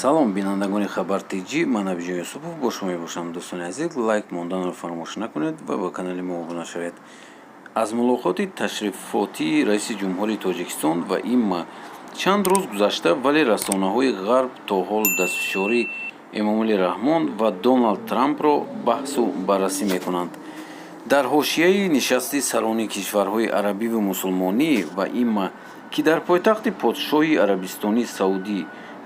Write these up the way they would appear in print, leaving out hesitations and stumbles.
салом бинандагони хабар тиҷи, ман Абиҷон Юсупов бо шумо мебошам. Дӯстони азиз, лайк монданро фаромӯш накунед ва ба канали мо обуна шавед. аз мулоқоти ташрифоти раиси ҷумҳури Тоҷикистон ва имма чанд рӯз гузашта, вале расонаҳои ғарб то ҳол дастфишории Эмомалӣ Раҳмон ва Доналд Трампро баҳсу баррасӣ мекунанд. дар ҳошияи нишасти сарони кишварҳои арабиву мусулмонӣ ва имма ки дар пойтахти подшоҳи арабистони Саудӣ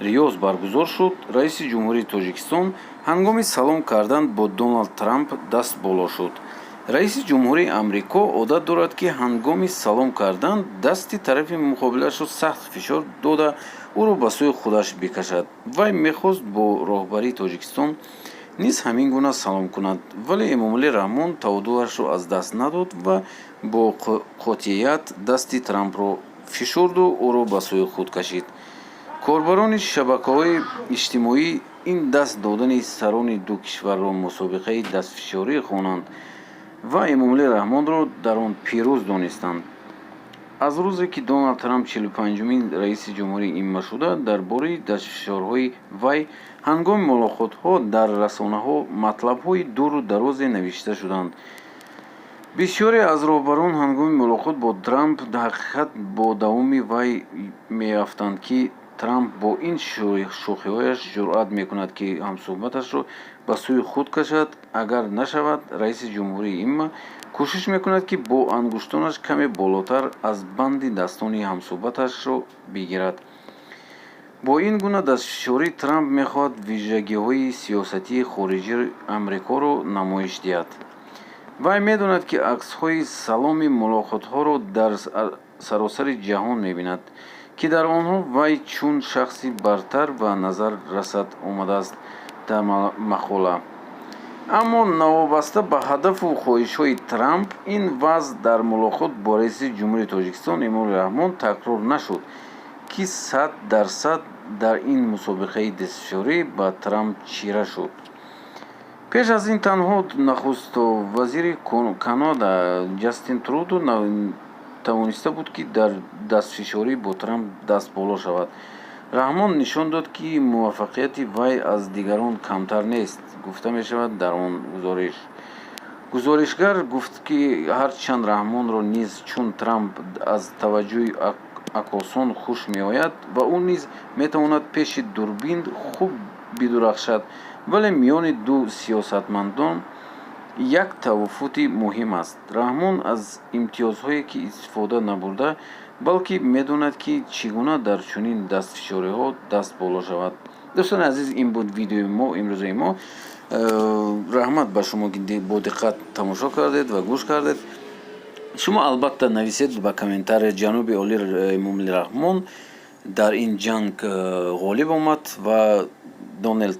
Риёз баргузор шуд, раиси ҷумҳурии Тоҷикистон ҳангоми салом кардан бо Доналд Трамп даст боло шуд. раиси ҷумҳурии Амрико одат дорад, ки ҳангоми салом кардан дасти тарафи муқобилашро сахт фишор дода ӯро ба сӯи худаш бикашад. вай мехост бо роҳбарии Тоҷикистон низ ҳамин гуна салом кунад, вале Эмомалӣ Раҳмон таваддуашро аз даст надод ва бо қотъият дасти Трампро фишурду ӯро ба сӯи худ кашид. корбарони шабакаҳои иҷтимоӣ ин даст додани сарони ду кишварро мусобиқаи дастфишорӣ хонанд ва Эмомалӣ Раҳмонро дар он пирӯз донистанд. аз рӯзе ки Доналд Трамп 45-умин раиси ҷумҳурии имма шуда, дар бораи дастфишорҳои вай ҳангоми мулоқотҳо дар расонаҳо матлабҳои дуру дарозе навишта шуданд. бисёре аз роҳбарон ҳангоми мулоқот бо Трамп ҳақиқат бо давоми вай меяфтанд, ки Трамп бо ин шӯхиҳояш ҷуръат мекунад, ки ҳамсуҳбаташро ба сӯи худ кашад. агар нашавад, раиси ҷумҳурии имма кӯшиш мекунад, ки бо ангуштонаш каме болотар аз банди дастони ҳамсуҳбаташро бигирад. бо ин гуна дастфишорӣ Трамп мехоҳад вижагиҳои сиёсатии хориҷии Амрикоро намоиш диҳад. вай медонад, ки аксҳои саломи мулоқотҳоро дар саросари ҷаҳон мебинад, ки дар онҳо вай чун шахси бартар ба назар расад омадааст дар мақола. аммо навобаста ба ҳадафу хоҳишҳои Трамп, ин вазъ дар мулоқот бо раиси ҷумҳурии Тоҷикистон Эмомалӣ Раҳмон такрор нашуд, ки 100% дар ин мусобиқаи дастфишорӣ ба Трамп чира шуд. пеш аз ин танҳо нахуст-вазири Канада Ҷастин Трудо тавониста буд, ки дар дастфишорӣ бо Трамп даст боло шавад. Раҳмон нишон дод, ки муваффақияти вай аз дигарон камтар нест, гуфта мешавад дар он гузориш. гузоришгар гуфт, ки ҳарчанд Раҳмонро низ чун Трамп аз таваҷҷӯҳи акосон хуш меояд ва ӯ низ метавонад пеши дурбин хуб бидурахшад, вале миёни ду сиёсатмадон як тавофути муҳим аст. Раҳмон аз имтиёзҳое ки истифода набурда, балки медонад, ки чӣ гуна дар чунин дастфишориҳо даст боло шавад. дӯстони азиз, ин буд видеои мо имрӯзаи мо. раҳмат ба шумо, ки бо диққат тамошо кардед ва гӯш кардед. шумо албатта нависед ба комментария ҷаноби Олӣ Эмомалӣ Раҳмон дар ин ҷанг ғолиб омад ва Дональд